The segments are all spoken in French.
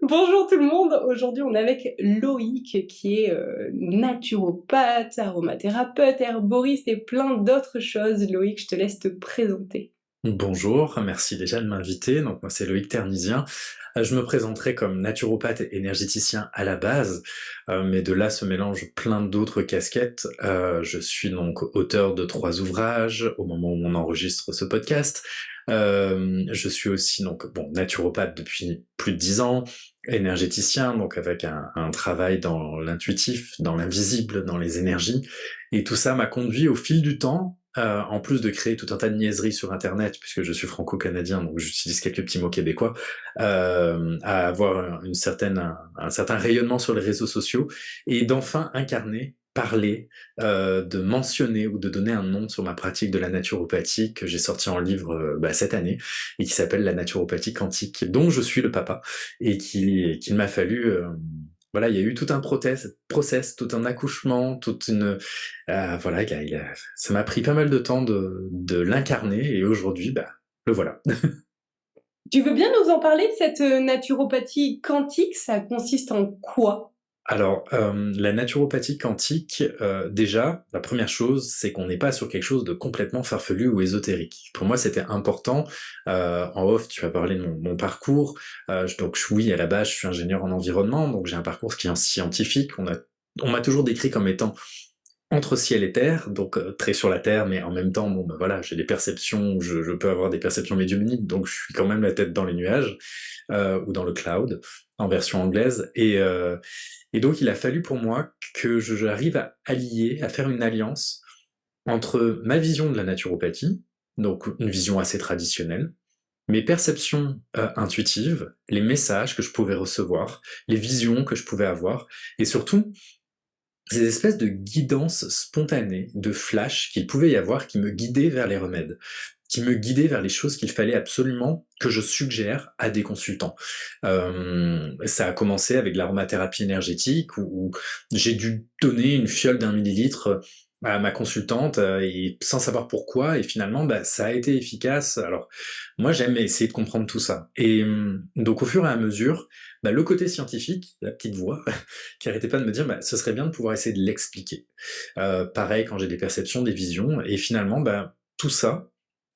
Bonjour tout le monde, aujourd'hui on est avec Loïc qui est naturopathe, aromathérapeute, herboriste et plein d'autres choses. Loïc, je te laisse te présenter. Bonjour, merci déjà de m'inviter. Donc moi c'est Loïc Ternisien. Je me présenterai comme naturopathe et énergéticien à la base, mais de là se mélangent plein d'autres casquettes. Je suis donc auteur de 3 ouvrages au moment où on enregistre ce podcast. Je suis aussi donc naturopathe depuis plus de 10 ans, énergéticien donc avec un travail dans l'intuitif, dans l'invisible, dans les énergies, et tout ça m'a conduit au fil du temps. En plus de créer tout un tas de niaiseries sur Internet, puisque je suis franco-canadien, donc j'utilise quelques petits mots québécois, à avoir un certain rayonnement sur les réseaux sociaux, et d'enfin incarner, parler, de mentionner ou de donner un nom sur ma pratique de la naturopathie que j'ai sorti en livre cette année, et qui s'appelle La naturopathie quantique, dont je suis le papa, et qu'il m'a fallu... voilà, il y a eu tout un process, tout un accouchement, toute une... voilà, ça m'a pris pas mal de temps de l'incarner, et aujourd'hui, le voilà. Tu veux bien nous en parler de cette naturopathie quantique? Ça consiste en quoi? Alors, la naturopathie quantique, déjà, la première chose, c'est qu'on n'est pas sur quelque chose de complètement farfelu ou ésotérique. Pour moi, c'était important. En off, tu as parlé de mon parcours. Oui, à la base, je suis ingénieur en environnement, donc j'ai un parcours qui est scientifique. On m'a toujours décrit comme étant entre ciel et terre, donc très sur la terre, mais en même temps, voilà, j'ai des perceptions, je peux avoir des perceptions médiumniques, donc je suis quand même la tête dans les nuages, ou dans le cloud, en version anglaise, et donc il a fallu pour moi que j'arrive à allier, à faire une alliance entre ma vision de la naturopathie, donc une vision assez traditionnelle, mes perceptions intuitives, les messages que je pouvais recevoir, les visions que je pouvais avoir, et surtout ces espèces de guidances spontanées, de flash qu'il pouvait y avoir qui me guidaient vers les remèdes, qui me guidaient vers les choses qu'il fallait absolument que je suggère à des consultants. Ça a commencé avec l'aromathérapie énergétique où j'ai dû donner une fiole d'1 millilitre à ma consultante, et sans savoir pourquoi, et finalement ça a été efficace. Alors moi j'aime essayer de comprendre tout ça, et donc au fur et à mesure, le côté scientifique, la petite voix qui arrêtait pas de me dire ce serait bien de pouvoir essayer de l'expliquer. Pareil quand j'ai des perceptions, des visions, et finalement tout ça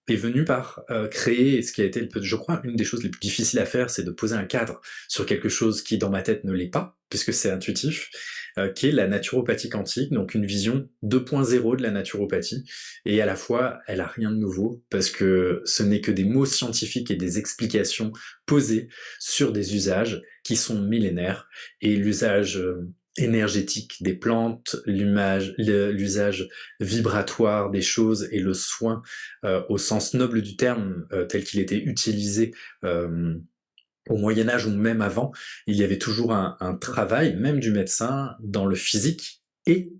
est venu par créer ce qui a été, je crois, une des choses les plus difficiles à faire, c'est de poser un cadre sur quelque chose qui dans ma tête ne l'est pas, puisque c'est intuitif, qui est la naturopathie quantique, donc une vision 2.0 de la naturopathie, et à la fois elle a rien de nouveau, parce que ce n'est que des mots scientifiques et des explications posées sur des usages qui sont millénaires, et l'usage énergétique des plantes, l'usage vibratoire des choses et le soin au sens noble du terme, tel qu'il était utilisé au Moyen-Âge ou même avant, il y avait toujours un travail, même du médecin, dans le physique et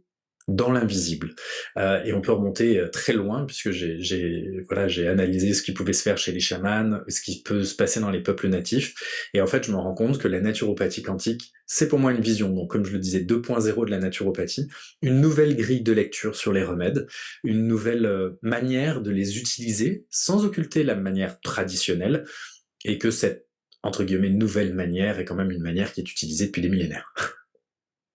dans l'invisible. Et on peut remonter très loin, puisque j'ai analysé ce qui pouvait se faire chez les chamans, ce qui peut se passer dans les peuples natifs, et en fait je me rends compte que la naturopathie quantique, c'est pour moi une vision, donc comme je le disais, 2.0 de la naturopathie, une nouvelle grille de lecture sur les remèdes, une nouvelle manière de les utiliser, sans occulter la manière traditionnelle, et que cette, entre guillemets, nouvelle manière est quand même une manière qui est utilisée depuis des millénaires.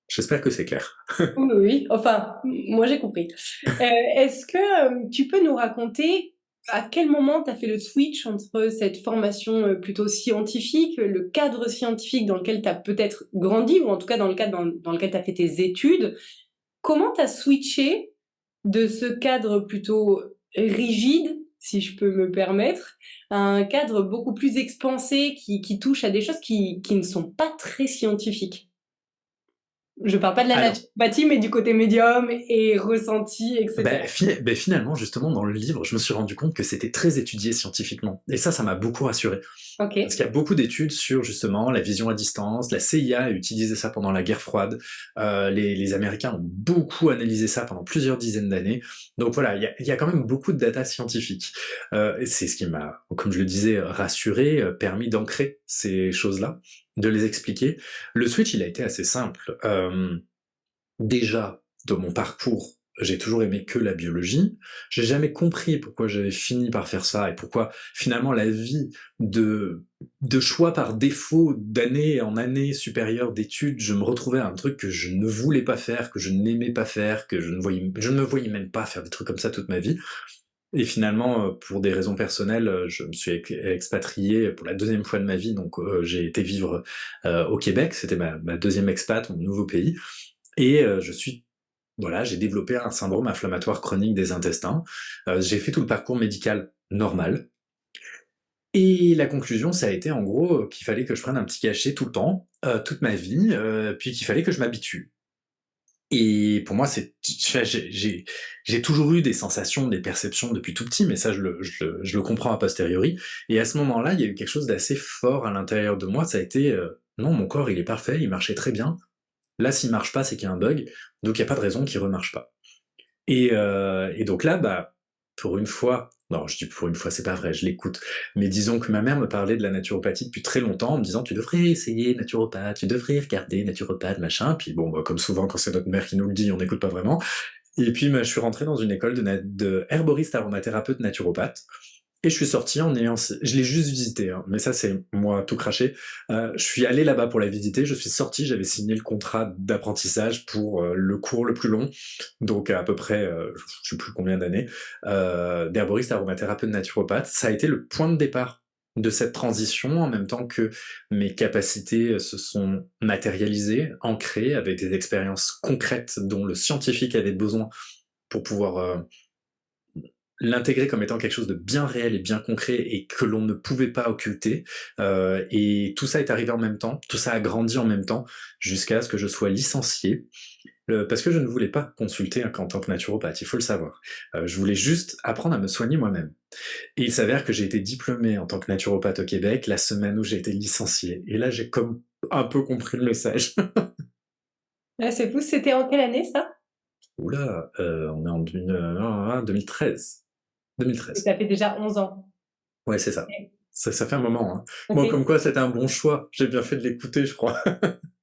J'espère que c'est clair. Oui, oui, oui. Enfin, moi j'ai compris. Est-ce que tu peux nous raconter à quel moment tu as fait le switch entre cette formation plutôt scientifique, le cadre scientifique dans lequel tu as peut-être grandi, ou en tout cas dans le cadre dans lequel tu as fait tes études? Comment tu as switché de ce cadre plutôt rigide, si je peux me permettre, à un cadre beaucoup plus expansé qui touche à des choses qui ne sont pas très scientifiques? Je parle pas de la Alors, naturopathie, mais du côté médium et ressenti, etc. finalement, justement, dans le livre, je me suis rendu compte que c'était très étudié scientifiquement. Et ça m'a beaucoup rassuré. Parce Ok. qu'il y a beaucoup d'études sur, justement, la vision à distance. La CIA a utilisé ça pendant la guerre froide. Les Américains ont beaucoup analysé ça pendant plusieurs dizaines d'années. Donc voilà, il y a quand même beaucoup de data scientifique. Et c'est ce qui m'a, comme je le disais, rassuré, permis d'ancrer ces choses-là, de les expliquer. Le switch, il a été assez simple. Déjà, de mon parcours j'ai toujours aimé que la biologie. J'ai jamais compris pourquoi j'avais fini par faire ça et pourquoi finalement la vie de choix par défaut d'année en année supérieure d'études, je me retrouvais à un truc que je ne voulais pas faire, que je n'aimais pas faire, que je ne me voyais même pas faire des trucs comme ça toute ma vie. Et finalement, pour des raisons personnelles, je me suis expatrié pour la deuxième fois de ma vie, donc j'ai été vivre au Québec, c'était ma deuxième expat, mon nouveau pays, et voilà, j'ai développé un syndrome inflammatoire chronique des intestins. J'ai fait tout le parcours médical normal, et la conclusion, ça a été en gros qu'il fallait que je prenne un petit cachet tout le temps, toute ma vie, puis qu'il fallait que je m'habitue. Et pour moi, j'ai toujours eu des sensations, des perceptions depuis tout petit, mais ça, je le comprends a posteriori. Et à ce moment-là, il y a eu quelque chose d'assez fort à l'intérieur de moi. Ça a été, non, mon corps, il est parfait, il marchait très bien. Là, s'il marche pas, c'est qu'il y a un bug. Donc, il n'y a pas de raison qu'il remarche pas. Et donc là, bah, pour une fois, non, je dis pour une fois, c'est pas vrai, je l'écoute, mais disons que ma mère me parlait de la naturopathie depuis très longtemps, en me disant, tu devrais essayer naturopathe, tu devrais regarder naturopathe, machin, puis bon, bah, comme souvent, quand c'est notre mère qui nous le dit, on n'écoute pas vraiment. Et puis, bah, je suis rentré dans une école de herboriste aromathérapeute naturopathe, et je suis sorti en ayant, je l'ai juste visité, hein, mais ça c'est moi tout craché. Je suis allé là-bas pour la visiter, je suis sorti, j'avais signé le contrat d'apprentissage pour le cours le plus long, donc à peu près, je sais plus combien d'années, d'herboriste aromathérapeute naturopathe. Ça a été le point de départ de cette transition, en même temps que mes capacités se sont matérialisées, ancrées, avec des expériences concrètes dont le scientifique avait besoin pour pouvoir l'intégrer comme étant quelque chose de bien réel et bien concret et que l'on ne pouvait pas occulter. Et tout ça est arrivé en même temps, tout ça a grandi en même temps, jusqu'à ce que je sois licencié, parce que je ne voulais pas consulter en tant que naturopathe, il faut le savoir. Je voulais juste apprendre à me soigner moi-même. Et il s'avère que j'ai été diplômé en tant que naturopathe au Québec la semaine où j'ai été licencié. Et là, j'ai comme un peu compris le message. Ah, c'est fou, c'était en quelle année ça? Oula, on est en 2013. Et 2013. ça fait déjà 11 ans. Ouais, c'est ça. Ok. Ça fait un moment, hein. Bon, Ok. comme quoi, c'était un bon choix. J'ai bien fait de l'écouter, je crois.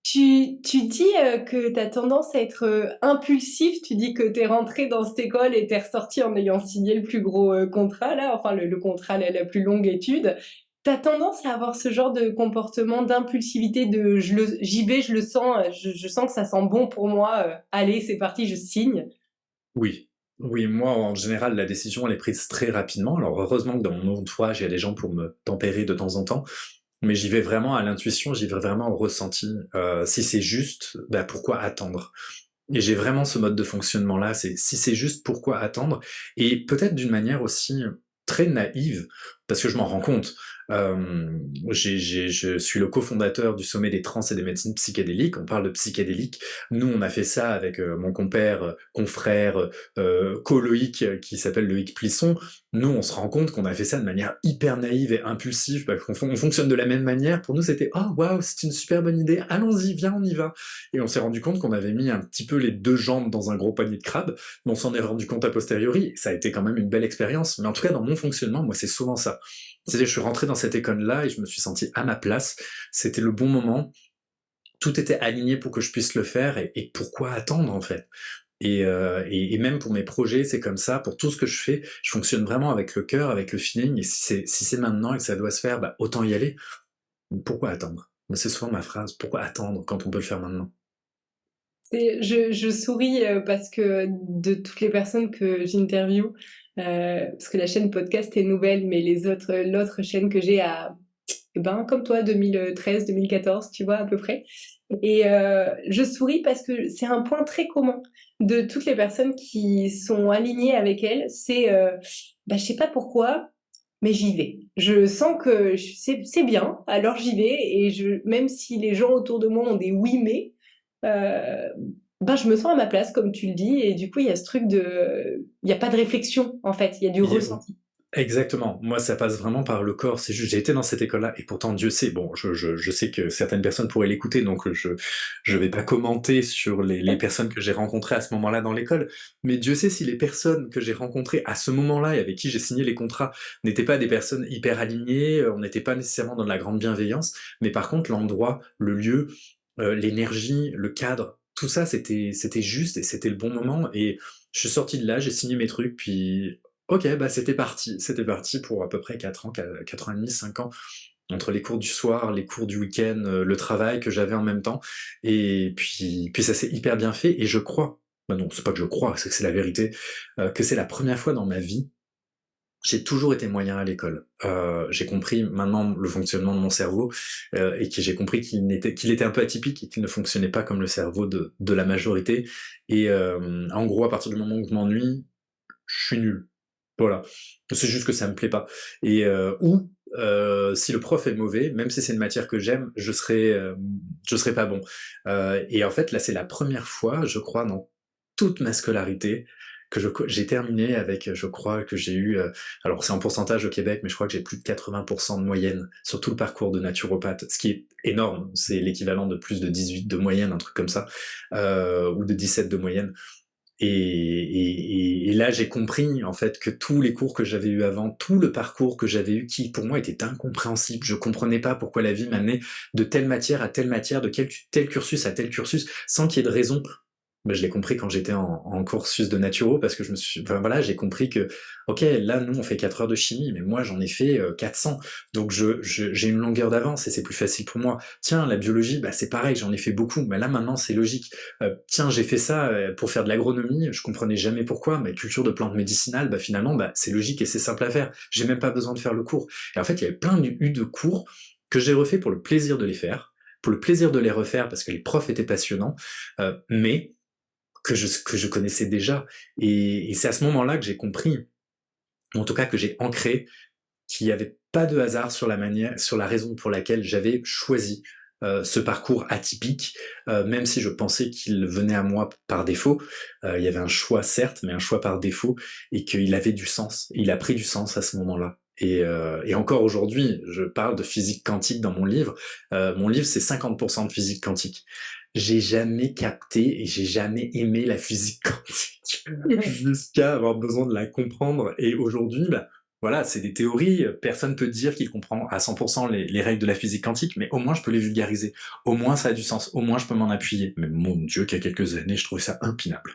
Tu dis que tu as tendance à être impulsif, tu dis que tu es rentré dans cette école et tu es ressorti en ayant signé le plus gros contrat, là, enfin le contrat, la plus longue étude. Tu as tendance à avoir ce genre de comportement d'impulsivité, de j'y vais, je le sens, je sens que ça sent bon pour moi, allez, c'est parti, je signe. Oui. Oui, moi, en général, la décision, elle est prise très rapidement. Alors, heureusement que dans mon entourage, il y a des gens pour me tempérer de temps en temps. Mais j'y vais vraiment à l'intuition, j'y vais vraiment au ressenti. Si c'est juste, bah, pourquoi attendre? Et j'ai vraiment ce mode de fonctionnement-là, c'est si c'est juste, pourquoi attendre? Et peut-être d'une manière aussi très naïve, parce que je m'en rends compte. Je suis le cofondateur du Sommet des trans et des médecines psychédéliques. On parle de psychédéliques. Nous, on a fait ça avec mon compère, confrère, co-Loïc, qui s'appelle Loïc Plisson. Nous, on se rend compte qu'on a fait ça de manière hyper naïve et impulsive, parce qu'on fonctionne de la même manière. Pour nous, c'était oh waouh, c'est une super bonne idée. Allons-y, viens, on y va. Et on s'est rendu compte qu'on avait mis un petit peu les deux jambes dans un gros panier de crabes, mais on s'en est rendu compte a posteriori. Ça a été quand même une belle expérience. Mais en tout cas, dans mon fonctionnement, moi, c'est souvent ça. C'est-à-dire, je suis rentré dans cette école-là et je me suis senti à ma place. C'était le bon moment. Tout était aligné pour que je puisse le faire. Et pourquoi attendre, en fait? Et même pour mes projets, c'est comme ça. Pour tout ce que je fais, je fonctionne vraiment avec le cœur, avec le feeling. Et si c'est maintenant et que ça doit se faire, bah, autant y aller. Pourquoi attendre? Moi, c'est souvent ma phrase. Pourquoi attendre quand on peut le faire maintenant? Je souris parce que de toutes les personnes que j'interviewe, parce que la chaîne podcast est nouvelle, mais l'autre chaîne que j'ai a, ben, comme toi, 2013, 2014, tu vois, à peu près. Et je souris parce que c'est un point très commun de toutes les personnes qui sont alignées avec elle. C'est, bah, je sais pas pourquoi, mais j'y vais. Je sens que c'est bien, alors j'y vais. Et même si les gens autour de moi ont des oui mais, euh, ben je me sens à ma place, comme tu le dis. Et du coup, il y a ce truc de, il n'y a pas de réflexion en fait, il y a du ressenti. Exactement. Moi, ça passe vraiment par le corps. C'est juste, j'ai été dans cette école-là, et pourtant, Dieu sait, bon, je sais que certaines personnes pourraient l'écouter, donc je vais pas commenter sur les personnes que j'ai rencontrées à ce moment-là dans l'école, mais Dieu sait si les personnes que j'ai rencontrées à ce moment-là et avec qui j'ai signé les contrats n'étaient pas des personnes hyper alignées, on n'était pas nécessairement dans de la grande bienveillance, mais par contre, l'endroit, le lieu, l'énergie, le cadre, tout ça, c'était juste et c'était le bon moment et je suis sorti de là, j'ai signé mes trucs, puis OK, bah, c'était parti. C'était parti pour à peu près 4 ans, 4 ans et demi, 5 ans, entre les cours du soir, les cours du week-end, le travail que j'avais en même temps et puis ça s'est hyper bien fait et je crois, bah, non, c'est pas que je crois, c'est que c'est la vérité, que c'est la première fois dans ma vie j'ai toujours été moyen à l'école. J'ai compris maintenant le fonctionnement de mon cerveau et que j'ai compris qu'il était un peu atypique et qu'il ne fonctionnait pas comme le cerveau de la majorité. Et en gros, à partir du moment où je m'ennuie, je suis nul. Voilà. C'est juste que ça me plaît pas. Et ou si le prof est mauvais, même si c'est une matière que j'aime, je serai pas bon. Et en fait, là, c'est la première fois, je crois, dans toute ma scolarité, que j'ai terminé avec, je crois que j'ai eu, alors c'est en pourcentage au Québec, mais je crois que j'ai plus de 80% de moyenne sur tout le parcours de naturopathe, ce qui est énorme. C'est l'équivalent de plus de 18 de moyenne, un truc comme ça, ou de 17 de moyenne. Et là, j'ai compris en fait que tous les cours que j'avais eu avant, tout le parcours que j'avais eu, qui pour moi était incompréhensible, je comprenais pas pourquoi la vie m'amenait de telle matière à telle matière, de tel cursus à tel cursus, sans qu'il y ait de raison. Ben, je l'ai compris quand j'étais en cursus de naturo, parce que enfin, voilà, j'ai compris que, ok, là, nous, on fait 4 heures de chimie, mais moi, j'en ai fait 400. Donc, j'ai une longueur d'avance et c'est plus facile pour moi. Tiens, la biologie, bah, c'est pareil, j'en ai fait beaucoup, mais là, maintenant, c'est logique. Tiens, j'ai fait ça pour faire de l'agronomie, je comprenais jamais pourquoi, mais culture de plantes médicinales, bah, finalement, bah, c'est logique et c'est simple à faire. J'ai même pas besoin de faire le cours. Et en fait, il y avait plein de cours que j'ai refait pour le plaisir de les faire, pour le plaisir de les refaire parce que les profs étaient passionnants, mais que je connaissais déjà. Et c'est à ce moment-là que j'ai compris, ou en tout cas que j'ai ancré, qu'il n'y avait pas de hasard sur sur la raison pour laquelle j'avais choisi ce parcours atypique, même si je pensais qu'il venait à moi par défaut. Il y avait un choix certes, mais un choix par défaut, et qu'il avait du sens. Il a pris du sens à ce moment-là. Et encore aujourd'hui, je parle de physique quantique dans mon livre. Mon livre, c'est 50% de physique quantique. J'ai jamais capté et j'ai jamais aimé la physique quantique jusqu'à avoir besoin de la comprendre. Et aujourd'hui, bah, voilà, c'est des théories, personne peut dire qu'il comprend à 100% les règles de la physique quantique, mais au moins je peux les vulgariser, au moins ça a du sens, au moins je peux m'en appuyer. Mais mon Dieu, qu'il y a quelques années, je trouvais ça impinable.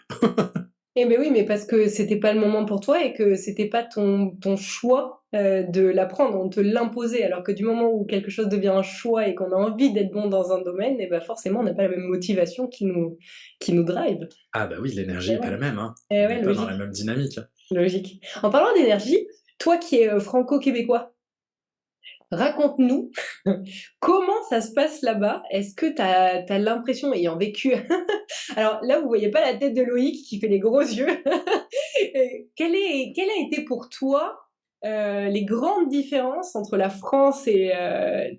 Eh ben oui, mais parce que c'était pas le moment pour toi et que c'était pas ton choix de l'apprendre, on te l'imposait. Alors que du moment où quelque chose devient un choix et qu'on a envie d'être bon dans un domaine, et ben forcément on n'a pas la même motivation qui nous drive. Ah bah oui, l'énergie Et est pas ouais, la même, hein. eh On ouais, n'est pas dans la logique, même dynamique. logique. En parlant d'énergie, toi qui es franco-québécois, raconte-nous comment ça se passe là-bas. Est-ce que tu as l'impression, ayant vécu... Alors là, vous voyez pas la tête de Loïc qui fait les gros yeux. Quelle a été pour toi les grandes différences entre la France et...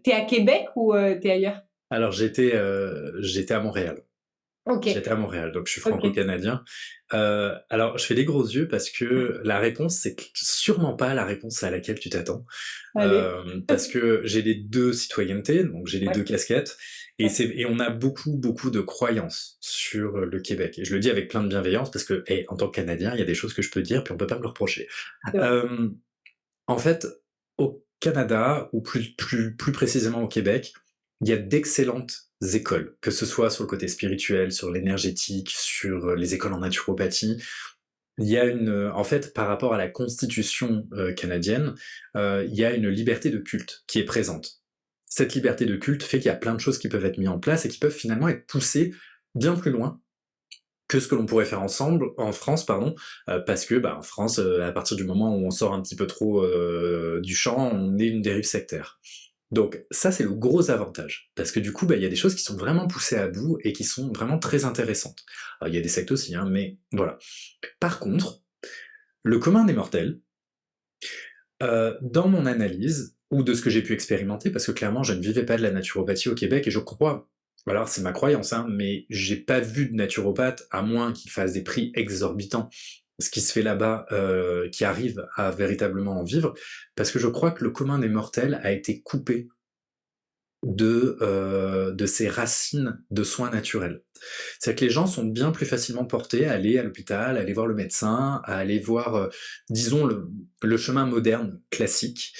T'es à Québec ou t'es ailleurs? Alors j'étais à Montréal. Ok, J'étais à Montréal, donc je suis ok. franco-canadien. Alors je fais des gros yeux parce que la réponse, c'est sûrement pas la réponse à laquelle tu t'attends. Allez. Parce que j'ai les deux citoyennetés, donc j'ai les Ouais, deux casquettes, ouais. et on a beaucoup, beaucoup de croyances sur le Québec. Et je le dis avec plein de bienveillance parce que, en tant que Canadien, il y a des choses que je peux dire, puis on peut pas me le reprocher. C'est vrai. Euh, En fait, au Canada, ou plus précisément au Québec, il y a d'excellentes écoles, que ce soit sur le côté spirituel, sur l'énergétique, sur les écoles en naturopathie. Il y a en fait, par rapport à la constitution canadienne, il y a une liberté de culte qui est présente. Cette liberté de culte fait qu'il y a plein de choses qui peuvent être mises en place et qui peuvent finalement être poussées bien plus loin que ce que l'on pourrait faire ensemble en France, pardon, parce que bah, en France, à partir du moment où on sort un petit peu trop du champ, on est une dérive sectaire. Donc ça, c'est le gros avantage, parce que du coup, bah, il y a des choses qui sont vraiment poussées à bout et qui sont vraiment très intéressantes. Alors, il y a des sectes aussi, hein, mais voilà. Par contre, le commun des mortels, dans mon analyse, ou de ce que j'ai pu expérimenter, parce que clairement, je ne vivais pas de la naturopathie au Québec, et je crois, alors c'est ma croyance, hein, mais j'ai pas vu de naturopathe, à moins qu'il fasse des prix exorbitants, ce qui se fait là-bas, qui arrive à véritablement en vivre, parce que je crois que le commun des mortels a été coupé de ses racines de soins naturels. C'est-à-dire que les gens sont bien plus facilement portés à aller à l'hôpital, à aller voir le médecin, à aller voir, disons, le chemin moderne, classique,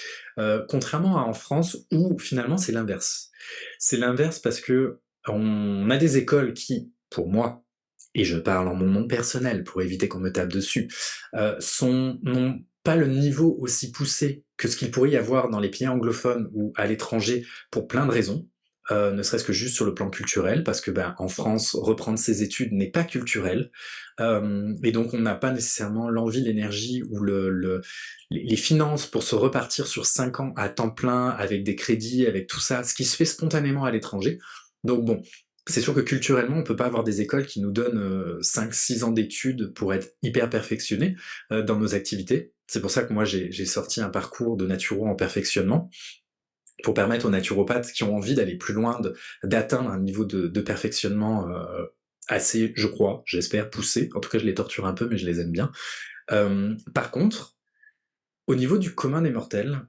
contrairement à en France où finalement c'est l'inverse. C'est l'inverse parce que on a des écoles qui pour moi, et je parle en mon nom personnel pour éviter qu'on me tape dessus, n'ont pas le niveau aussi poussé que ce qu'il pourrait y avoir dans les pays anglophones ou à l'étranger pour plein de raisons, ne serait-ce que juste sur le plan culturel, parce que en France, reprendre ses études n'est pas culturel, et donc on n'a pas nécessairement l'envie, l'énergie ou les finances pour se repartir sur 5 ans à temps plein, avec des crédits, avec tout ça, ce qui se fait spontanément à l'étranger. Donc bon, c'est sûr que culturellement, on peut pas avoir des écoles qui nous donnent 5-6 ans d'études pour être hyper perfectionnés dans nos activités. C'est pour ça que moi, j'ai sorti un parcours de naturo en perfectionnement, pour permettre aux naturopathes qui ont envie d'aller plus loin, d'atteindre un niveau de perfectionnement assez, je crois, j'espère, poussé. En tout cas, je les torture un peu, mais je les aime bien. Par contre, au niveau du commun des mortels,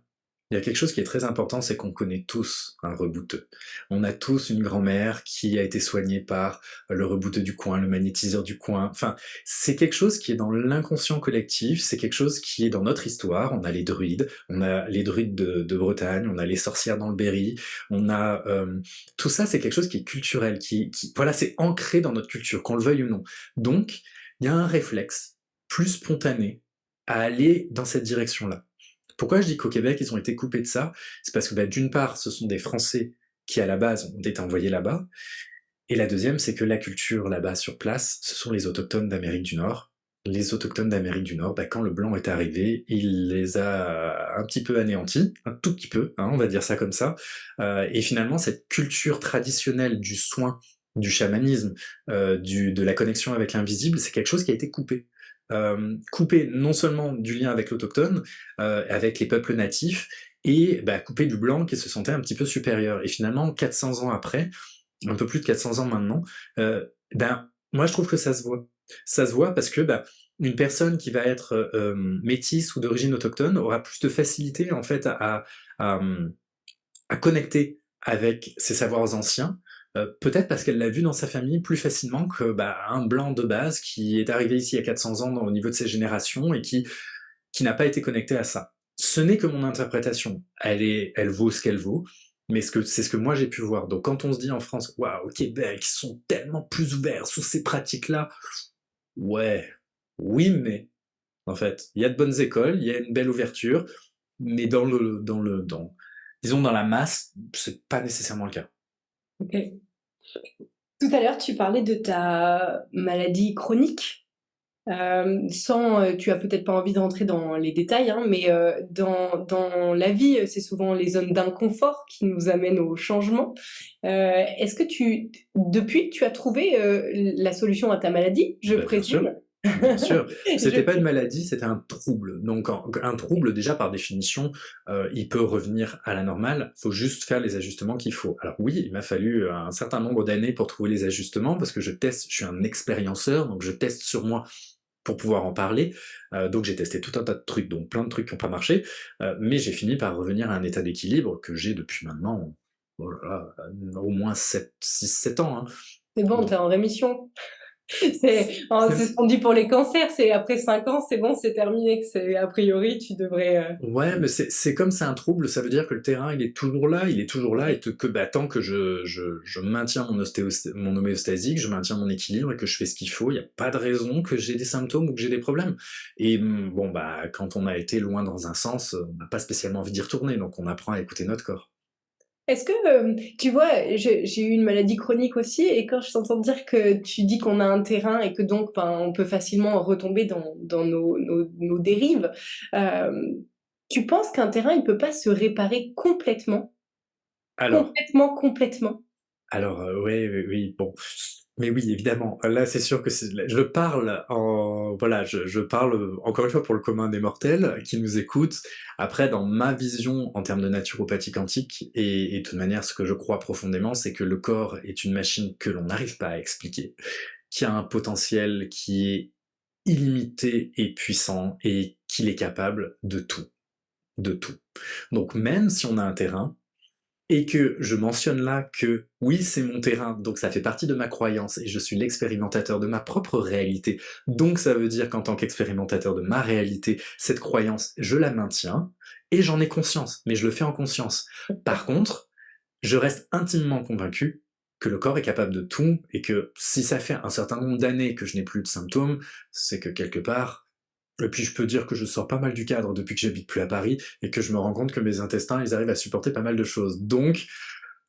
il y a quelque chose qui est très important, c'est qu'on connaît tous un rebouteux. On a tous une grand-mère qui a été soignée par le rebouteux du coin, le magnétiseur du coin. Enfin, c'est quelque chose qui est dans l'inconscient collectif, c'est quelque chose qui est dans notre histoire. On a les druides de Bretagne, on a les sorcières dans le Berry, on a tout ça, c'est quelque chose qui est culturel, voilà, c'est ancré dans notre culture, qu'on le veuille ou non. Donc, il y a un réflexe plus spontané à aller dans cette direction-là. Pourquoi je dis qu'au Québec, ils ont été coupés de ça? C'est parce que d'une part, ce sont des Français qui, à la base, ont été envoyés là-bas, et la deuxième, c'est que la culture là-bas, sur place, ce sont les autochtones d'Amérique du Nord. Les autochtones d'Amérique du Nord, quand le blanc est arrivé, il les a un petit peu anéantis, un tout petit peu, hein, on va dire ça comme ça, et finalement, cette culture traditionnelle du soin, du chamanisme, de la connexion avec l'invisible, c'est quelque chose qui a été coupé. Coupé non seulement du lien avec l'autochtone, avec les peuples natifs, et coupé du blanc qui se sentait un petit peu supérieur. Et finalement, 400 ans après, un peu plus de 400 ans maintenant, moi je trouve que ça se voit. Ça se voit parce que une personne qui va être métisse ou d'origine autochtone aura plus de facilité en fait à connecter avec ses savoirs anciens, peut-être parce qu'elle l'a vu dans sa famille plus facilement que un blanc de base qui est arrivé ici il y a 400 ans au niveau de ses générations et qui n'a pas été connecté à ça. Ce n'est que mon interprétation. Elle vaut ce qu'elle vaut, mais c'est ce que moi j'ai pu voir. Donc quand on se dit en France, waouh, au Québec, ils sont tellement plus ouverts sur ces pratiques-là, ouais, oui, mais en fait, il y a de bonnes écoles, il y a une belle ouverture, mais disons dans la masse, c'est pas nécessairement le cas. Ok. Tout à l'heure, tu parlais de ta maladie chronique. Tu as peut-être pas envie de rentrer dans les détails, hein, mais dans la vie, c'est souvent les zones d'inconfort qui nous amènent au changement. Est-ce que depuis, tu as trouvé la solution à ta maladie, je Bien sûr. présume? Bien sûr, c'était Je- pas une maladie, c'était un trouble. Donc un trouble, déjà par définition, il peut revenir à la normale, faut juste faire les ajustements qu'il faut. Alors oui, il m'a fallu un certain nombre d'années pour trouver les ajustements, parce que je suis un expérienceur, donc je teste sur moi pour pouvoir en parler. Donc j'ai testé tout un tas de trucs, donc plein de trucs qui n'ont pas marché, mais j'ai fini par revenir à un état d'équilibre que j'ai depuis maintenant, oh là là, au moins 6-7 ans. Hein. C'est bon, Donc, t'es en rémission. C'est ce c'est- qu'on dit pour les cancers, c'est après 5 ans, c'est bon, c'est terminé, que c'est a priori, tu devrais... Ouais, mais c'est comme c'est un trouble, ça veut dire que le terrain, il est toujours là, et tant que je maintiens mon homéostasie, que je maintiens mon équilibre et que je fais ce qu'il faut, il n'y a pas de raison que j'ai des symptômes ou que j'ai des problèmes. Et bon, quand on a été loin dans un sens, on n'a pas spécialement envie d'y retourner, donc on apprend à écouter notre corps. Est-ce que, tu vois, j'ai eu une maladie chronique aussi, et quand je t'entends dire que tu dis qu'on a un terrain et que donc, ben, on peut facilement retomber dans nos dérives, tu penses qu'un terrain, il peut pas se réparer complètement? Alors, Complètement, complètement? Alors, oui, oui, oui, bon. Mais oui, évidemment. Là, c'est sûr que je parle voilà, je parle encore une fois pour le commun des mortels qui nous écoutent. Après, dans ma vision en termes de naturopathie quantique, et de toute manière, ce que je crois profondément, c'est que le corps est une machine que l'on n'arrive pas à expliquer, qui a un potentiel qui est illimité et puissant, et qu'il est capable de tout. De tout. Donc, même si on a un terrain, et que je mentionne là que oui, c'est mon terrain, donc ça fait partie de ma croyance et je suis l'expérimentateur de ma propre réalité. Donc ça veut dire qu'en tant qu'expérimentateur de ma réalité, cette croyance, je la maintiens et j'en ai conscience, mais je le fais en conscience. Par contre, je reste intimement convaincu que le corps est capable de tout et que si ça fait un certain nombre d'années que je n'ai plus de symptômes, c'est que quelque part, et puis je peux dire que je sors pas mal du cadre depuis que j'habite plus à Paris et que je me rends compte que mes intestins, ils arrivent à supporter pas mal de choses. Donc,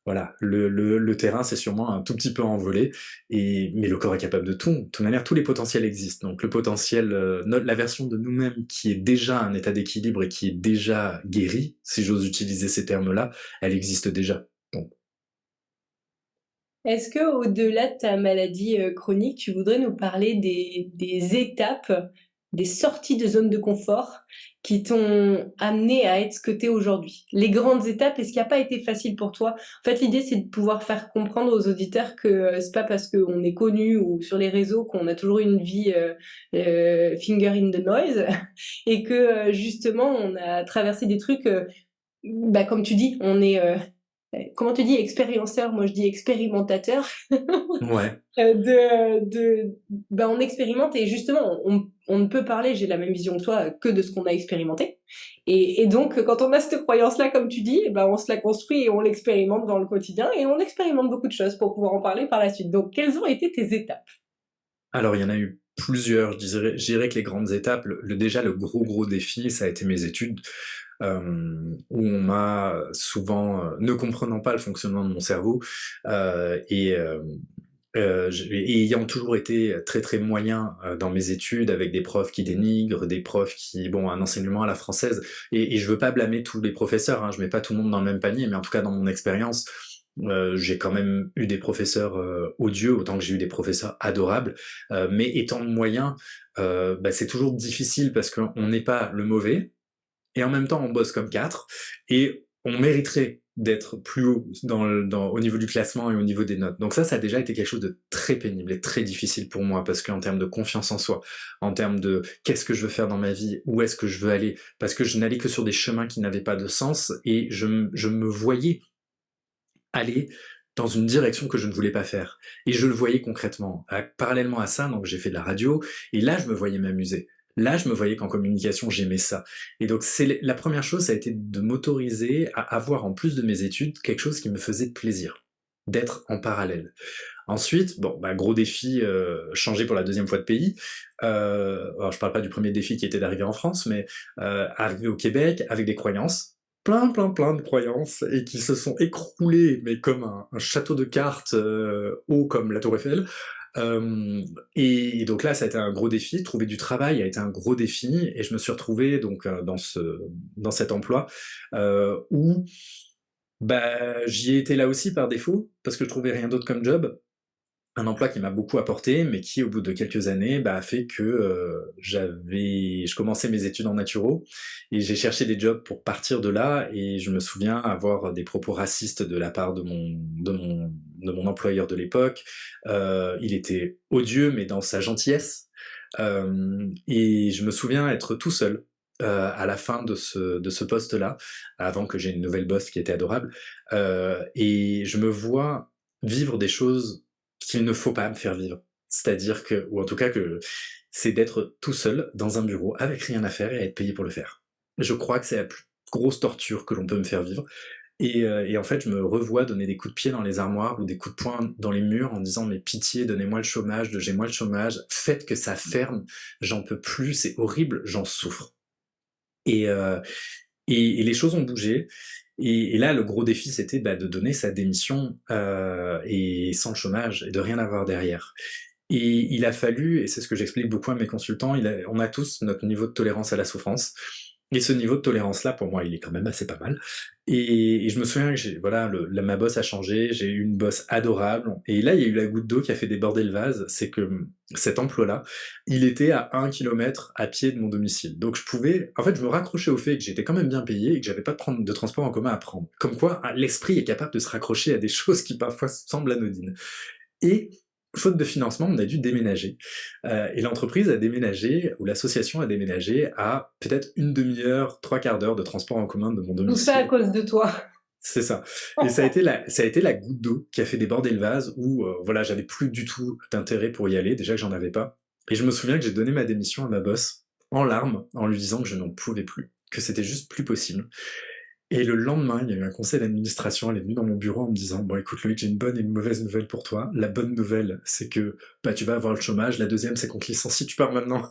voilà, le terrain s'est sûrement un tout petit peu envolé, mais le corps est capable de tout. De toute manière, tous les potentiels existent. Donc le potentiel, la version de nous-mêmes qui est déjà un état d'équilibre et qui est déjà guérie, si j'ose utiliser ces termes-là, elle existe déjà. Donc, Est-ce que au-delà de ta maladie, chronique, tu voudrais nous parler des étapes, des sorties de zone de confort qui t'ont amené à être ce que tu es aujourd'hui? Les grandes étapes et ce qui a pas été facile pour toi? En fait, l'idée, c'est de pouvoir faire comprendre aux auditeurs que, c'est pas parce qu'on est connu ou sur les réseaux qu'on a toujours une vie, finger in the noise et que, justement, on a traversé des trucs, bah, comme tu dis, on est, comment tu dis expérienceur? Moi, je dis expérimentateur. ouais. Ben, on expérimente et justement, on ne peut parler, j'ai la même vision que toi, que de ce qu'on a expérimenté. Et donc, quand on a cette croyance-là, comme tu dis, ben, on se la construit et on l'expérimente dans le quotidien et on expérimente beaucoup de choses pour pouvoir en parler par la suite. Donc, quelles ont été tes étapes? Alors, il y en a eu plusieurs, je dirais que les grandes étapes, déjà le gros défi, ça a été mes études, où on m'a souvent, ne comprenant pas le fonctionnement de mon cerveau, et ayant toujours été très moyen dans mes études, avec des profs qui dénigrent, des profs qui, bon, un enseignement à la française, et je veux pas blâmer tous les professeurs, hein, je mets pas tout le monde dans le même panier, mais en tout cas dans mon expérience, j'ai quand même eu des professeurs odieux, autant que j'ai eu des professeurs adorables, mais étant moyen, bah, c'est toujours difficile parce qu'on n'est pas le mauvais, et en même temps on bosse comme quatre, et on mériterait d'être plus haut au niveau du classement et au niveau des notes. Donc ça a déjà été quelque chose de très pénible et très difficile pour moi, parce qu'en termes de confiance en soi, en termes de qu'est-ce que je veux faire dans ma vie, où est-ce que je veux aller, parce que je n'allais que sur des chemins qui n'avaient pas de sens, et je me voyais aller dans une direction que je ne voulais pas faire. Et je le voyais concrètement. Parallèlement à ça, donc j'ai fait de la radio, et là je me voyais m'amuser. Là, je me voyais qu'en communication, j'aimais ça. Et donc, la première chose, ça a été de m'autoriser à avoir, en plus de mes études, quelque chose qui me faisait plaisir, d'être en parallèle. Ensuite, bon, bah, gros défi, changer pour la deuxième fois de pays. Alors, je parle pas du premier défi qui était d'arriver en France, mais arriver au Québec avec des croyances, plein de croyances, et qui se sont écroulées, mais comme un château de cartes haut comme la Tour Eiffel. Et donc là, ça a été un gros défi. Trouver du travail a été un gros défi, et je me suis retrouvé donc dans cet emploi où bah, j'y ai été là aussi par défaut, parce que je trouvais rien d'autre comme job. Un emploi qui m'a beaucoup apporté, mais qui, au bout de quelques années, bah, a fait que je commençais mes études en naturo, et j'ai cherché des jobs pour partir de là, et je me souviens avoir des propos racistes de la part de mon employeur de l'époque. Il était odieux, mais dans sa gentillesse. Et je me souviens être tout seul à la fin de ce poste-là, avant que j'ai une nouvelle boss qui était adorable. Et je me vois vivre des choses qu'il ne faut pas me faire vivre. C'est-à-dire que, ou en tout cas que c'est d'être tout seul dans un bureau avec rien à faire et à être payé pour le faire. Je crois que c'est la plus grosse torture que l'on peut me faire vivre. Et en fait, je me revois donner des coups de pied dans les armoires ou des coups de poing dans les murs en disant mais pitié, donnez-moi le chômage, donnez-moi le chômage, faites que ça ferme, j'en peux plus, c'est horrible, j'en souffre. Et, euh, et les choses ont bougé. Et là, le gros défi, c'était bah, de donner sa démission et sans le chômage et de rien avoir derrière. Et il a fallu, et c'est ce que j'explique beaucoup à mes consultants, on a tous notre niveau de tolérance à la souffrance. Et ce niveau de tolérance-là, pour moi, il est quand même assez pas mal. Et je me souviens que voilà, ma boss a changé, j'ai eu une boss adorable. Et là, il y a eu la goutte d'eau qui a fait déborder le vase, c'est que cet emploi-là, il était à 1 kilomètre à pied de mon domicile. Donc je pouvais, en fait, je me raccrochais au fait que j'étais quand même bien payé et que j'avais pas de transport en commun à prendre. Comme quoi, hein, l'esprit est capable de se raccrocher à des choses qui parfois semblent anodines. Et faute de financement, on a dû déménager. Et l'entreprise a déménagé, ou l'association a déménagé à peut-être une demi-heure, trois quarts d'heure de transport en commun de mon Tout ça à domicile. cause de toi. C'est ça. Et ça a été la goutte d'eau qui a fait déborder le vase où, voilà, j'avais plus du tout d'intérêt pour y aller, déjà que j'en avais pas. Et je me souviens que j'ai donné ma démission à ma boss en larmes, en lui disant que je n'en pouvais plus, que c'était juste plus possible. Et le lendemain, il y a eu un conseil d'administration, elle est venue dans mon bureau en me disant: «Bon écoute Loïc, j'ai une bonne et une mauvaise nouvelle pour toi. La bonne nouvelle, c'est que, bah, tu vas avoir le chômage. La deuxième, c'est qu'on te licencie, tu pars maintenant».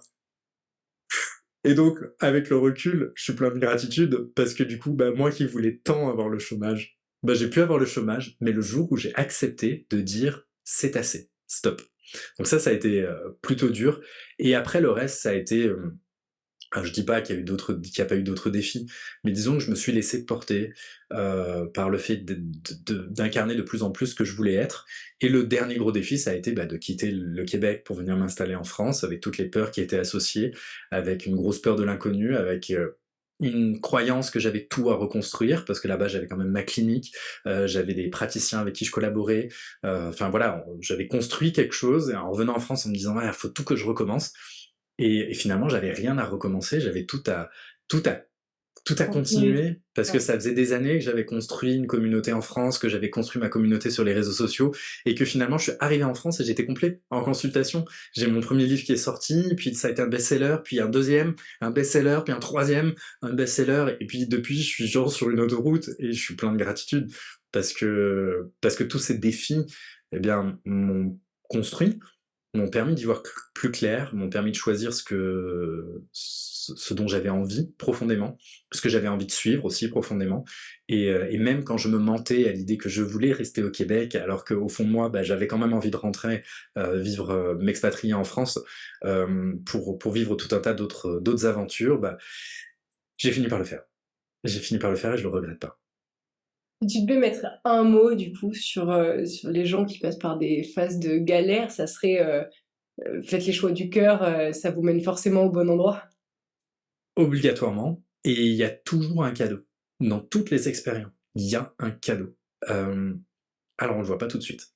Et donc, avec le recul, je suis plein de gratitude parce que du coup, bah, moi qui voulais tant avoir le chômage, bah, j'ai pu avoir le chômage, mais le jour où j'ai accepté de dire: «C'est assez, stop». Donc ça a été, plutôt dur et après le reste, ça a été, alors je dis pas qu'il y a pas eu d'autres défis, mais disons que je me suis laissé porter, par le fait d'incarner de plus en plus ce que je voulais être et le dernier gros défi, ça a été, bah, de quitter le Québec pour venir m'installer en France avec toutes les peurs qui étaient associées, avec une grosse peur de l'inconnu, avec, une croyance que j'avais tout à reconstruire parce que là-bas, j'avais quand même ma clinique, j'avais des praticiens avec qui je collaborais, enfin voilà, j'avais construit quelque chose et en revenant en France en me disant: «Ouais, il faut tout que je recommence». Et finalement, j'avais rien à recommencer, j'avais tout à tout à Continuer. continuer parce que Ouais. ça faisait des années que j'avais construit une communauté en France, que j'avais construit ma communauté sur les réseaux sociaux et que finalement je suis arrivé en France et j'étais complet en consultation. J'ai mon premier livre qui est sorti, puis ça a été un best-seller, puis un deuxième, un best-seller, puis un troisième, un best-seller et puis depuis je suis genre sur une autoroute et je suis plein de gratitude parce que tous ces défis, eh bien, m'ont construit, m'ont permis d'y voir plus clair, m'ont permis de choisir ce dont j'avais envie profondément, ce que j'avais envie de suivre aussi profondément. Et même quand je me mentais à l'idée que je voulais rester au Québec, alors qu'au fond de moi, bah, j'avais quand même envie de rentrer, vivre, m'expatrier en France, pour vivre tout un tas d'autres aventures, bah, j'ai fini par le faire. J'ai fini par le faire et je le regrette pas. Si tu devais mettre un mot du coup sur les gens qui passent par des phases de galère, ça serait, faites les choix du cœur, ça vous mène forcément au bon endroit. Obligatoirement et il y a toujours un cadeau. Dans toutes les expériences, il y a un cadeau. Hem, alors on le voit pas tout de suite.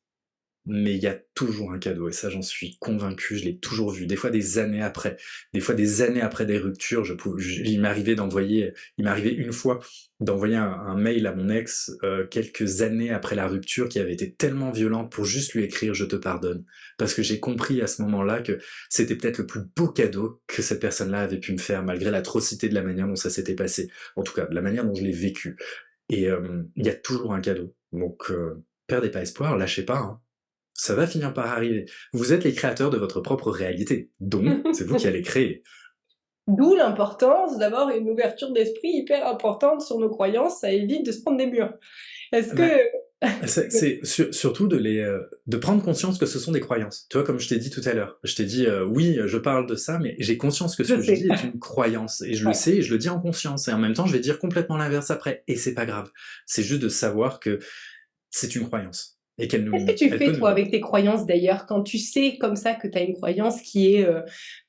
Mais il y a toujours un cadeau et ça j'en suis convaincu, je l'ai toujours vu. Des fois des années après, des fois des années après des ruptures, il m'est arrivé une fois d'envoyer un mail à mon ex, quelques années après la rupture qui avait été tellement violente pour juste lui écrire: «Je te pardonne». Parce que j'ai compris à ce moment-là que c'était peut-être le plus beau cadeau que cette personne-là avait pu me faire malgré l'atrocité de la manière dont ça s'était passé. En tout cas, de la manière dont je l'ai vécu et il y a toujours un cadeau. Donc perdez pas espoir, lâchez pas, hein. Ça va finir par arriver. Vous êtes les créateurs de votre propre réalité, donc c'est vous qui allez créer. D'où l'importance d'avoir une ouverture d'esprit hyper importante sur nos croyances, ça évite de se prendre des murs. Est-ce Bah, que c'est surtout de prendre conscience que ce sont des croyances. Tu vois, comme je t'ai dit tout à l'heure, je t'ai dit, oui, je parle de ça, mais j'ai conscience que ce je que je sais, dis est une croyance et je le ouais. sais et je le dis en conscience et en même temps, je vais dire complètement l'inverse après et c'est pas grave. C'est juste de savoir que c'est une croyance et Qu'est-ce que tu elle fais peut toi nous avec tes croyances d'ailleurs, quand tu sais comme ça que tu as une croyance qui est,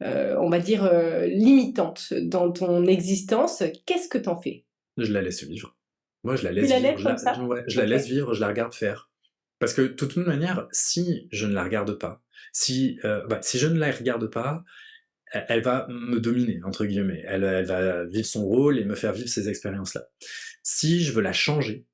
on va dire, limitante dans ton existence, qu'est-ce que tu en fais? je la laisse vivre. Moi, je la Tu laisse la vivre, laisses comme ça? ouais, je la OK. laisse vivre, je la regarde faire. Parce que de toute manière, si je ne la regarde pas, si je ne la regarde pas, elle va me «dominer» entre guillemets. Elle va vivre son rôle et me faire vivre ces expériences-là. Si je veux la changer,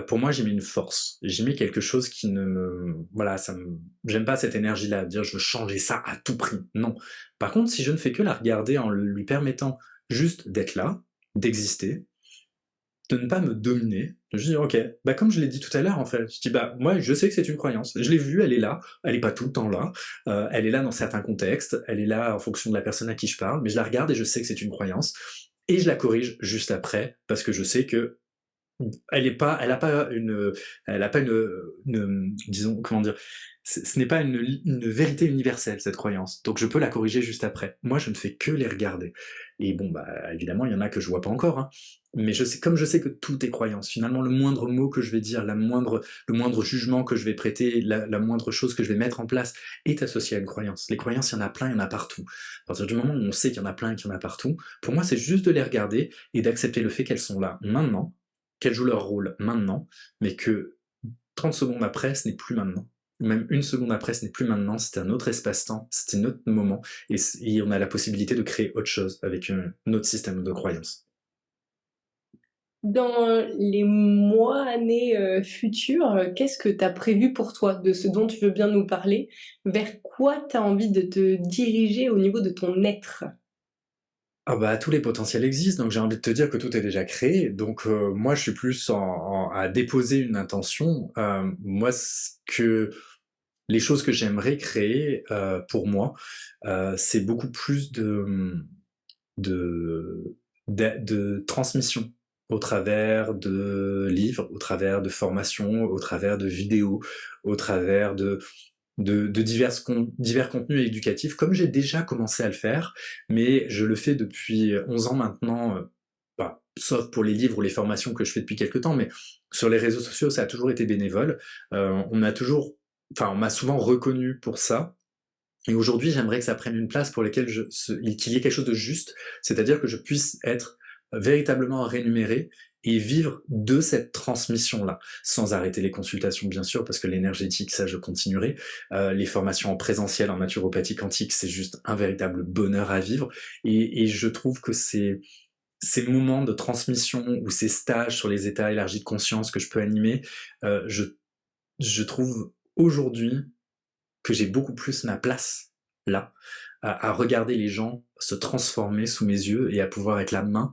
pour moi, j'y mets une force. J'y mets quelque chose qui ne me voilà, ça me j'aime pas cette énergie-là, de dire: «Je veux changer ça à tout prix». Non. Par contre, si je ne fais que la regarder en lui permettant juste d'être là, d'exister, de ne pas me dominer, de juste dire: «OK», bah, comme je l'ai dit tout à l'heure, en fait, je dis: «Bah, moi, je sais que c'est une croyance. Je l'ai vue, elle est là, elle est pas tout le temps là, elle est là dans certains contextes, elle est là en fonction de la personne à qui je parle, mais je la regarde et je sais que c'est une croyance et je la corrige juste après parce que je sais que elle a pas une, disons, comment dire? Ce n'est pas une vérité universelle, cette croyance, donc je peux la corriger juste après. Moi, je ne fais que les regarder et bon, bah, évidemment, il y en a que je vois pas encore, hein, mais je sais que tout est croyance, finalement, le moindre mot que je vais dire, le moindre jugement que je vais prêter, la moindre chose que je vais mettre en place est associée à une croyance. Les croyances, il y en a plein, il y en a partout. À partir du moment où on sait qu'il y en a plein et qu'il y en a partout, pour moi, c'est juste de les regarder et d'accepter le fait qu'elles sont là maintenant, qu'elles jouent leur rôle maintenant, mais que 30 secondes après, ce n'est plus maintenant. Même une seconde après, ce n'est plus maintenant, c'est un autre espace-temps, c'est un autre moment, et on a la possibilité de créer autre chose avec un autre système de croyance. Dans les mois, années, futurs, qu'est-ce que tu as prévu pour toi? De ce dont tu veux bien nous parler? Vers quoi tu as envie de te diriger au niveau de ton être? Ah bah, tous les potentiels existent, donc j'ai envie de te dire que tout est déjà créé. Donc moi, je suis plus à déposer une intention. Moi, les choses que j'aimerais créer pour moi, c'est beaucoup plus de, de transmission au travers de livres, au travers de formations, au travers de vidéos, au travers de divers contenus éducatifs, comme j'ai déjà commencé à le faire, mais je le fais depuis 11 ans maintenant, sauf pour les livres ou les formations que je fais depuis quelques temps, mais sur les réseaux sociaux, ça a toujours été bénévole. On m'a souvent reconnu pour ça. Et aujourd'hui, j'aimerais que ça prenne une place pour laquelle qu'il y ait quelque chose de juste, c'est-à-dire que je puisse être véritablement rémunéré et vivre de cette transmission-là, sans arrêter les consultations, bien sûr, parce que l'énergétique, ça, je continuerai. Les formations en présentiel en naturopathie quantique, c'est juste un véritable bonheur à vivre. Et je trouve que ces moments de transmission ou ces stages sur les états élargis de conscience que je peux animer, je trouve aujourd'hui que j'ai beaucoup plus ma place là, à regarder les gens se transformer sous mes yeux et à pouvoir être la main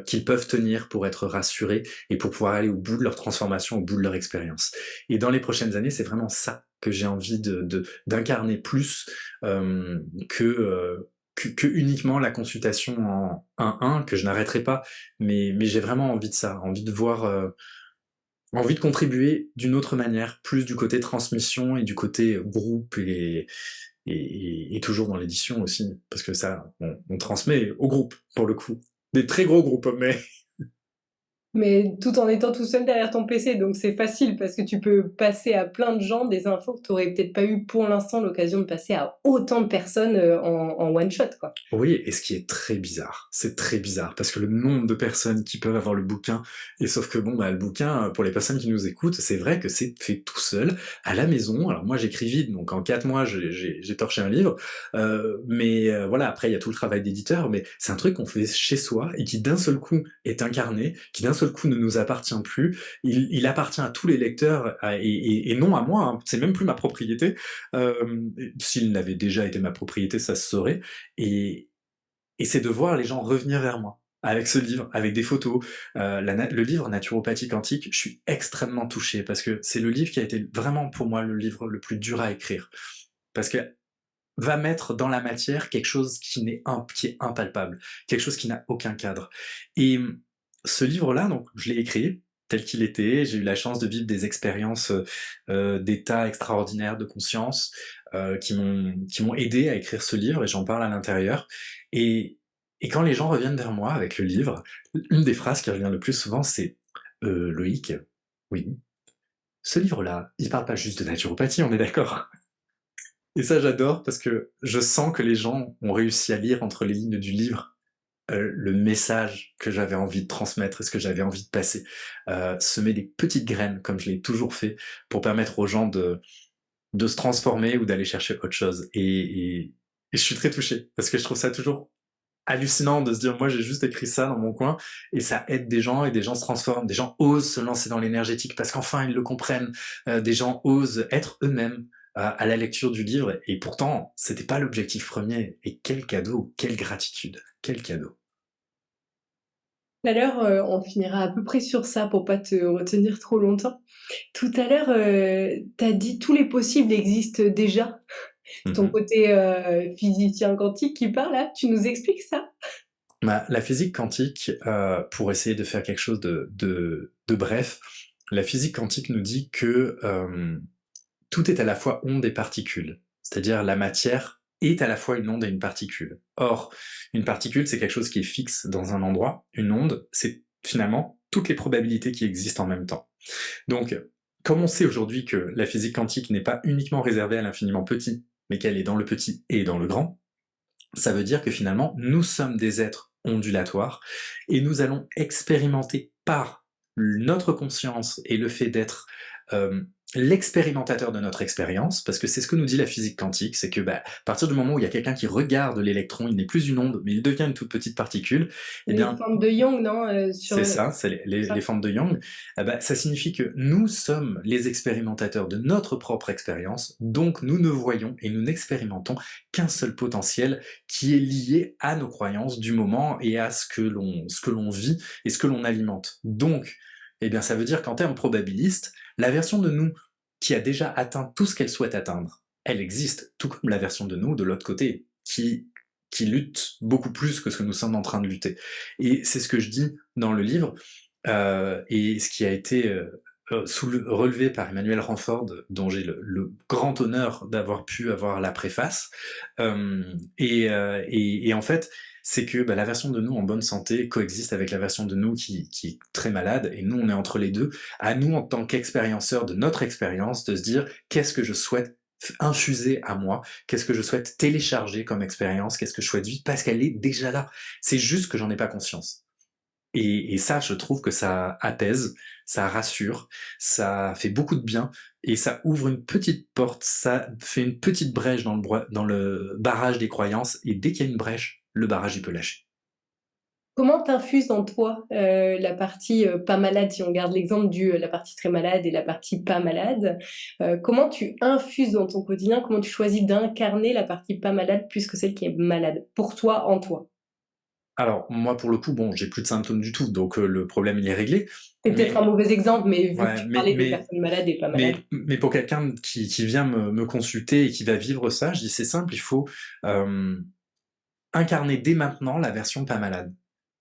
qu'ils peuvent tenir pour être rassurés et pour pouvoir aller au bout de leur transformation, au bout de leur expérience. Et dans les prochaines années, c'est vraiment ça que j'ai envie d'incarner plus que uniquement la consultation en 1-1, que je n'arrêterai pas, mais j'ai vraiment envie de ça, envie de voir envie de contribuer d'une autre manière, plus du côté transmission et du côté groupe et toujours dans l'édition aussi, parce que ça, on transmet au groupe, pour le coup. Des très gros groupes, mais Mais tout en étant tout seul derrière ton PC, donc c'est facile parce que tu peux passer à plein de gens des infos que tu aurais peut-être pas eu pour l'instant l'occasion de passer à autant de personnes, en one shot, quoi. oui, et ce qui est très bizarre, c'est très bizarre, parce que le nombre de personnes qui peuvent avoir le bouquin, et sauf que bon, bah, le bouquin, pour les personnes qui nous écoutent, c'est vrai que c'est fait tout seul, à la maison. Alors moi, j'écris vite, donc en 4 mois, j'ai torché un livre, voilà, après, il y a tout le travail d'éditeur, mais c'est un truc qu'on fait chez soi, et qui d'un seul coup est incarné, qui d'un seul coup ne nous appartient plus, il appartient à tous les lecteurs, et non à moi, hein, c'est même plus ma propriété, s'il n'avait déjà été ma propriété, ça se saurait, et, et c'est de voir les gens revenir vers moi avec ce livre, avec des photos. Le livre Naturopathie quantique, je suis extrêmement touché parce que c'est le livre qui a été vraiment pour moi le livre le plus dur à écrire. Parce que va mettre dans la matière quelque chose qui est impalpable, quelque chose qui n'a aucun cadre. Et ce livre-là, donc, je l'ai écrit tel qu'il était. J'ai eu la chance de vivre des expériences d'état extraordinaires de conscience qui m'ont aidé à écrire ce livre et j'en parle à l'intérieur. Et, et quand les gens reviennent vers moi avec le livre, une des phrases qui revient le plus souvent, c'est Loïc, oui, ce livre-là, il parle pas juste de naturopathie, on est d'accord? Et ça, j'adore parce que je sens que les gens ont réussi à lire entre les lignes du livre le message que j'avais envie de transmettre et ce que j'avais envie de passer. Semer des petites graines, comme je l'ai toujours fait, pour permettre aux gens de se transformer ou d'aller chercher autre chose. Et je suis très touché parce que je trouve ça toujours hallucinant de se dire moi j'ai juste écrit ça dans mon coin et ça aide des gens et des gens se transforment, des gens osent se lancer dans l'énergétique parce qu'enfin ils le comprennent, des gens osent être eux-mêmes à la lecture du livre et pourtant c'était pas l'objectif premier et quel cadeau, quelle gratitude, quel cadeau. Tout à l'heure, on finira à peu près sur ça pour pas te retenir trop longtemps. Tout à l'heure, tu as dit: «Tous les possibles existent déjà». C'est ton Mhm. côté, physicien quantique qui parle là? Tu nous expliques ça? Bah, la physique quantique, pour essayer de faire quelque chose de bref, la physique quantique nous dit que tout est à la fois onde et particule. C'est-à-dire la matière est à la fois une onde et une particule. Or, une particule, c'est quelque chose qui est fixe dans un endroit. Une onde, c'est finalement toutes les probabilités qui existent en même temps. Donc, comme on sait aujourd'hui que la physique quantique n'est pas uniquement réservée à l'infiniment petit, mais qu'elle est dans le petit et dans le grand, ça veut dire que finalement, nous sommes des êtres ondulatoires et nous allons expérimenter par notre conscience et le fait d'être l'expérimentateur de notre expérience, parce que c'est ce que nous dit la physique quantique, c'est que à partir du moment où il y a quelqu'un qui regarde l'électron, il n'est plus une onde, mais il devient une toute petite particule, eh Les bien, formes de Young, non c'est ça, c'est ça. les formes de Young. Ça signifie que nous sommes les expérimentateurs de notre propre expérience, donc nous ne voyons et nous n'expérimentons qu'un seul potentiel qui est lié à nos croyances du moment et à ce que l'on vit et ce que l'on alimente. Donc, eh bien, ça veut dire qu'en termes probabilistes, la version de nous qui a déjà atteint tout ce qu'elle souhaite atteindre, elle existe, tout comme la version de nous de l'autre côté, qui lutte beaucoup plus que ce que nous sommes en train de lutter. Et c'est ce que je dis dans le livre, et ce qui a été relevé par Emmanuel Ranford, dont j'ai le grand honneur d'avoir pu avoir la préface. Et en fait, c'est que la version de nous en bonne santé coexiste avec la version de nous qui est très malade, et nous, on est entre les deux. À nous, en tant qu'expérienceurs de notre expérience, de se dire qu'est-ce que je souhaite infuser à moi, qu'est-ce que je souhaite télécharger comme expérience, qu'est-ce que je souhaite vivre, parce qu'elle est déjà là. C'est juste que j'en ai pas conscience. Et ça, je trouve que ça apaise, ça rassure, ça fait beaucoup de bien, et ça ouvre une petite porte, ça fait une petite brèche dans le barrage des croyances, et dès qu'il y a une brèche, le barrage, il peut lâcher. Comment t'infuses en toi la partie pas malade, si on garde l'exemple la partie très malade et la partie pas malade, comment tu infuses dans ton quotidien, comment tu choisis d'incarner la partie pas malade plus que celle qui est malade, pour toi, en toi? Alors, moi, pour le coup, bon, j'ai plus de symptômes du tout, donc le problème, il est réglé. C'est peut-être un Mais, mauvais exemple, mais vu que ouais, tu parlais de personnes malades et pas malades. mais pour quelqu'un qui vient me consulter et qui va vivre ça, je dis c'est simple, il faut incarner dès maintenant la version pas malade.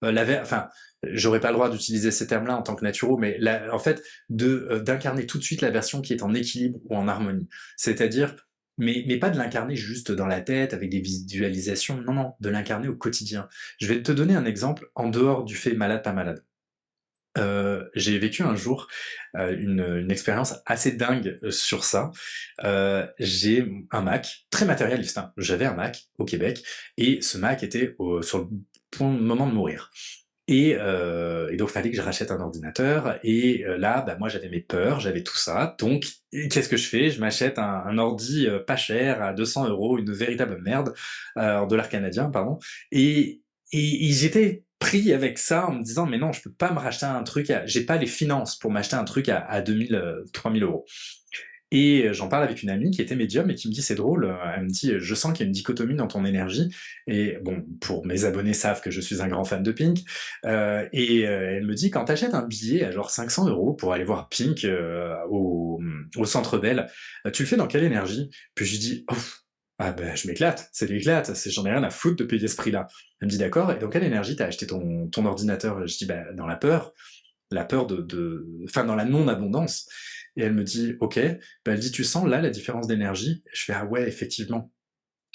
Enfin, j'aurais pas le droit d'utiliser ces termes-là en tant que naturo, mais en fait, d'incarner tout de suite la version qui est en équilibre ou en harmonie. C'est-à-dire, mais pas de l'incarner juste dans la tête avec des visualisations, non, non, de l'incarner au quotidien. Je vais te donner un exemple en dehors du fait malade, pas malade. J'ai vécu un jour une expérience assez dingue sur ça. J'ai un Mac, très matérialiste, hein. J'avais un Mac au Québec, et ce Mac était sur le moment de mourir. Et donc, fallait que je rachète un ordinateur. Et là, moi, j'avais mes peurs, j'avais tout ça. Donc, qu'est-ce que je fais? Je m'achète un ordi pas cher à 200 €, une véritable merde, en dollars canadiens, pardon. Et, et j'étais pris avec ça en me disant, mais non, je peux pas me racheter un truc, j'ai pas les finances pour m'acheter un truc à 2000, 3000 €. Et j'en parle avec une amie qui était médium et qui me dit c'est drôle, elle me dit je sens qu'il y a une dichotomie dans ton énergie. Et bon, pour mes abonnés savent que je suis un grand fan de Pink. Elle me dit quand t'achètes un billet à genre 500 € pour aller voir Pink au Centre Bell, tu le fais dans quelle énergie? Puis je lui dis ah ben je m'éclate, c'est l'éclate, j'en ai rien à foutre de payer ce prix-là. Elle me dit d'accord, et dans quelle énergie t'as acheté ton ordinateur? Je dis dans la peur enfin dans la non-abondance. Et elle me dit ok, elle dit tu sens là la différence d'énergie? Je fais ah ouais effectivement.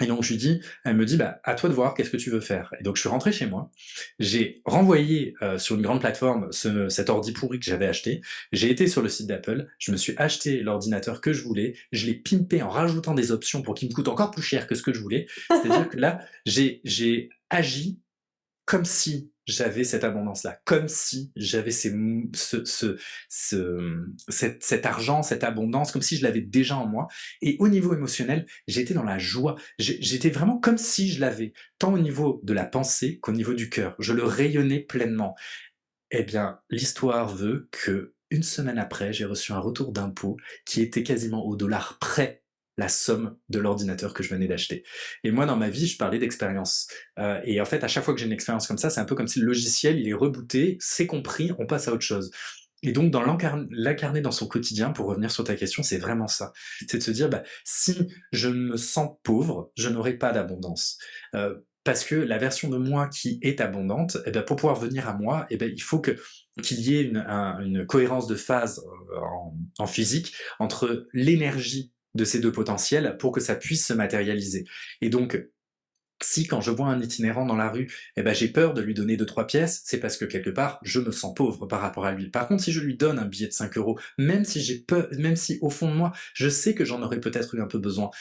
Et donc je lui dis, elle me dit à toi de voir qu'est-ce que tu veux faire. Et donc je suis rentré chez moi, j'ai renvoyé sur une grande plateforme cet ordi pourri que j'avais acheté, j'ai été sur le site d'Apple, je me suis acheté l'ordinateur que je voulais, je l'ai pimpé en rajoutant des options pour qu'il me coûte encore plus cher que ce que je voulais. C'est-à-dire que là, j'ai agi comme si j'avais cette abondance-là, comme si j'avais cet argent, cette abondance, comme si je l'avais déjà en moi. Et au niveau émotionnel, j'étais dans la joie. J'étais vraiment comme si je l'avais, tant au niveau de la pensée qu'au niveau du cœur. Je le rayonnais pleinement. Eh bien, l'histoire veut que une semaine après, j'ai reçu un retour d'impôt qui était quasiment au dollar près la somme de l'ordinateur que je venais d'acheter. Et moi, dans ma vie, je parlais d'expérience. Et en fait, à chaque fois que j'ai une expérience comme ça, c'est un peu comme si le logiciel, il est rebooté, c'est compris, on passe à autre chose. Et donc, dans l'incarner dans son quotidien, pour revenir sur ta question, c'est vraiment ça. C'est de se dire, si je me sens pauvre, je n'aurai pas d'abondance. Parce que la version de moi qui est abondante, pour pouvoir venir à moi, il faut qu'il y ait une cohérence de phase en physique entre l'énergie de ces deux potentiels pour que ça puisse se matérialiser. Et donc, si quand je vois un itinérant dans la rue, j'ai peur de lui donner 2-3 pièces, c'est parce que quelque part, je me sens pauvre par rapport à lui. Par contre, si je lui donne un billet de 5 €, même si j'ai peur, même si au fond de moi, je sais que j'en aurais peut-être eu un peu besoin,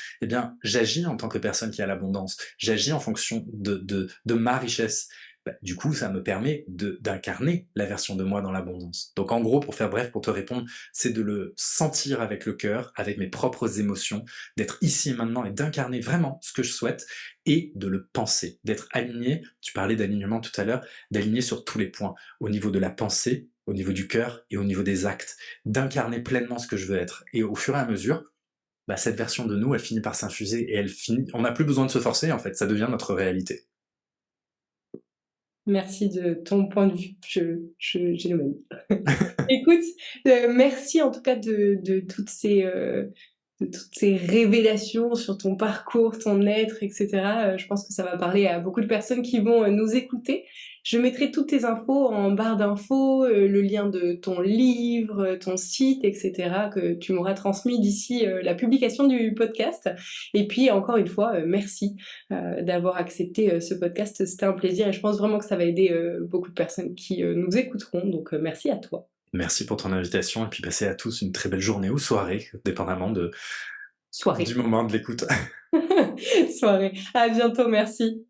j'agis en tant que personne qui a l'abondance. J'agis en fonction de ma richesse. bah, du coup, ça me permet d'incarner la version de moi dans l'abondance. Donc en gros, pour faire bref, pour te répondre, c'est de le sentir avec le cœur, avec mes propres émotions, d'être ici et maintenant et d'incarner vraiment ce que je souhaite et de le penser, d'être aligné, tu parlais d'alignement tout à l'heure, d'aligner sur tous les points, au niveau de la pensée, au niveau du cœur et au niveau des actes, d'incarner pleinement ce que je veux être. Et au fur et à mesure, bah, cette version de nous, elle finit par s'infuser et elle finit, on n'a plus besoin de se forcer en fait, ça devient notre réalité. Merci de ton point de vue. J'ai le même. Écoute, merci en tout cas de toutes ces révélations sur ton parcours, ton être, et cetera. Je pense que ça va parler à beaucoup de personnes qui vont, nous écouter. Je mettrai toutes tes infos en barre d'infos, le lien de ton livre, ton site, et cetera, que tu m'auras transmis d'ici, la publication du podcast. Et puis encore une fois, merci, d'avoir accepté, ce podcast. C'était un plaisir et je pense vraiment que ça va aider, beaucoup de personnes qui, nous écouteront. Donc, merci à toi. Merci pour ton invitation et puis passez à tous une très belle journée ou soirée, dépendamment du Soirée. moment de l'écoute. Soirée. À bientôt, merci.